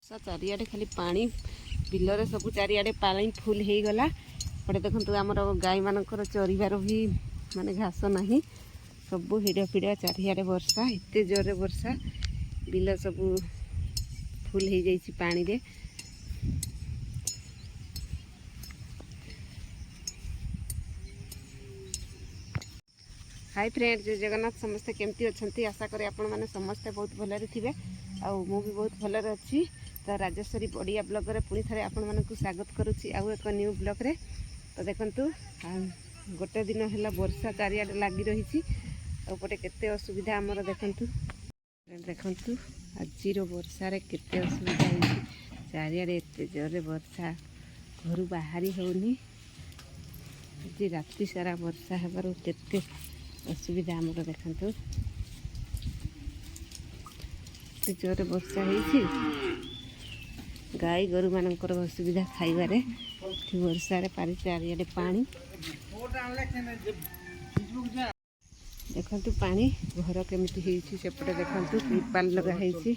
चारिआडे खाली पानी बिलर सब चारिआडे पानी फुल हो गला। पटे देखु आमर गाई मानकर चरबार भी माने घास नहीं सब हिड़ फिड़ चारिआडे वर्षा एते जोरे वर्षा बिल सब फुल हो जाइए पानी रे। हाय फ्रेंड जय जगन्नाथ समस्ते केमती अच्छी आशा करें आपण मैंने समस्ते बहुत भलरे थे आउ मु भी बहुत भलरे अच्छी। तो राजेश्वरी बड़िया ब्लॉग रे पुणी थे आपण मानक स्वागत करुच्ची आउ एक न्यू ब्लॉग रे। तो देखंतु गोटे दिन है वर्षा चारिआडे लगी रही आउटे केते असुविधा आमर देखंतु देखंतु आज वर्षा रे केते असुविधा होई चारिआडे एते जोरे वर्षा घर बाहरी होनी। आज राति सारा वर्षा हेबार केते असुविधा आमर देखंतु जोरे वर्षा होई गाई गोरु मानकर असुविधा खाइबारे वर्षा रे पारी चारिआडे पानी देखंतु पानी घर केमिति हेछि सेपटे देखंतु तिरपाल लगा हेछि।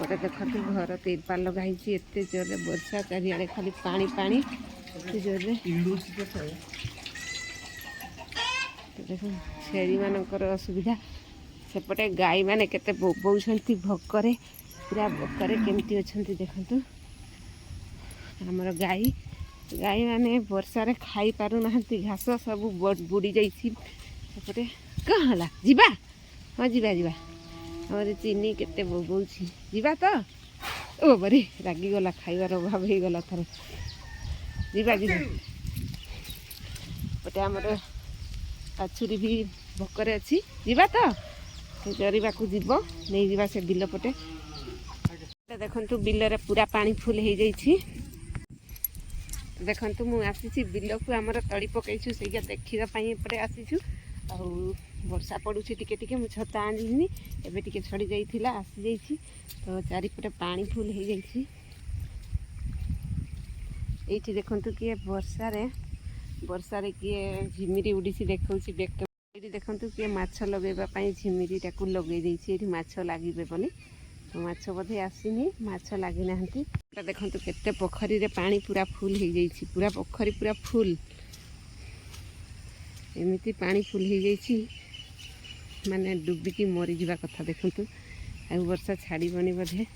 पटे देखंतु घर तिरपाल लगा हेछि एते जोरे वर्षा चारिआडे खाली पानी पानी एते जोरे देखो छेली मानकर असुविधा सेपटे गाई माने केते बोबौछंती भकरे पूरा भकरे केमती अछंती देखंतु हमर गाई गाई माने वर्षा रे खाई पारु नाहंती घास सब बुड़ी जाइछि सेपटे कहला जिबा हां जिबा जिबा हमर चीनी केते बोबौछि जिबा तो ओ बरे रागी गला खाइबार अभाव हे गला थरे जिबा जिबा पटे हमर आछुरी भी भकरे अछि जिबा तो चरवा को जीव नहीं जीवा से बिल पटे देखंतु बिल रे पूरा पानी फुल हो जाइछि। देखंतु मु आसीछि बिल को हमर तड़ी पकईछु सेगा देखिबा पई पटे आसीछु आ वर्षा पडुछि टिके टिके मु छता आनिनी एबे टिके छड़ी जाइथिला आसी जाइछि। तो चारि पटे पानी फुल हो जाइछि एठी देखंतु कि वर्षा रे कि झिमिरी उडीसी देखौछि देख ये देखंतु कि माछ लगेबा पई झिमिरी टाकू लगे देछि एठी माछ लागिबे बनी तो माछ बधे आसीनी माछ लागि नाहंती। तो देखंतु केते पोखरी रे पानी पूरा फुल हो जाइछि पूरा पोखरी पूरा फुल एमिति पानी फुल हो जाइछि माने डुबिकी मरी जिबा कथा। देखंतु आ वर्षा छाड़ी बनी बधे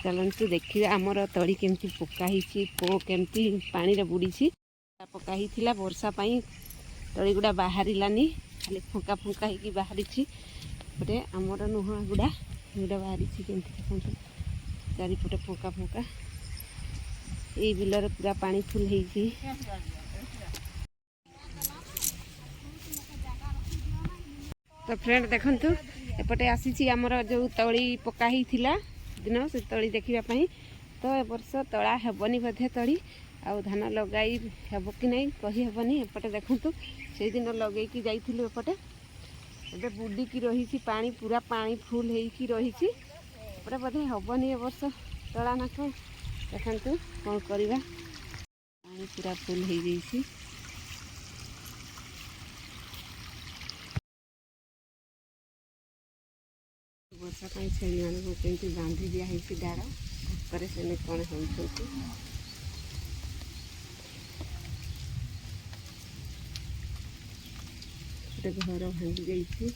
चलंतु देखिबा हमर तड़ी केमती पोका हिछि पो केमती पानी रे बुडीछि पोका हिथिला वर्षा पई तड़ी गुड़ा बाहरिलानी खाली फुंका फुंका होगी बाहरी गोटे आमर नुह गुड़ा गुड़ा बाहरी केमती चारिपटे फुंका फुंका ये बिलर पूरा पानी फुल होगी। तो फ्रेंड देखंतु एपटे आसी आमर जो तली पका हिथिला दिन से तली देखिबा तो ए वर्ष तला हेबनी बधे तली आउ धान लगाई हेब कि नहीं कही हेबनी। एपटे देखंतु से दिन लगेकी जाइथिलु एपटे एबे बुडिकी रही पानी पूरा पानी फुल होइकी रही एपटे बधे हेबनी ए वर्ष तला नाक देखंतु कौन करवा पानी पूरा फुल हो जाइछि। वर्षा पाई छेली मानक केमती बांधी दिया होइछि डाड़ करे से कौन होइछंती घर भांगी जाइछि।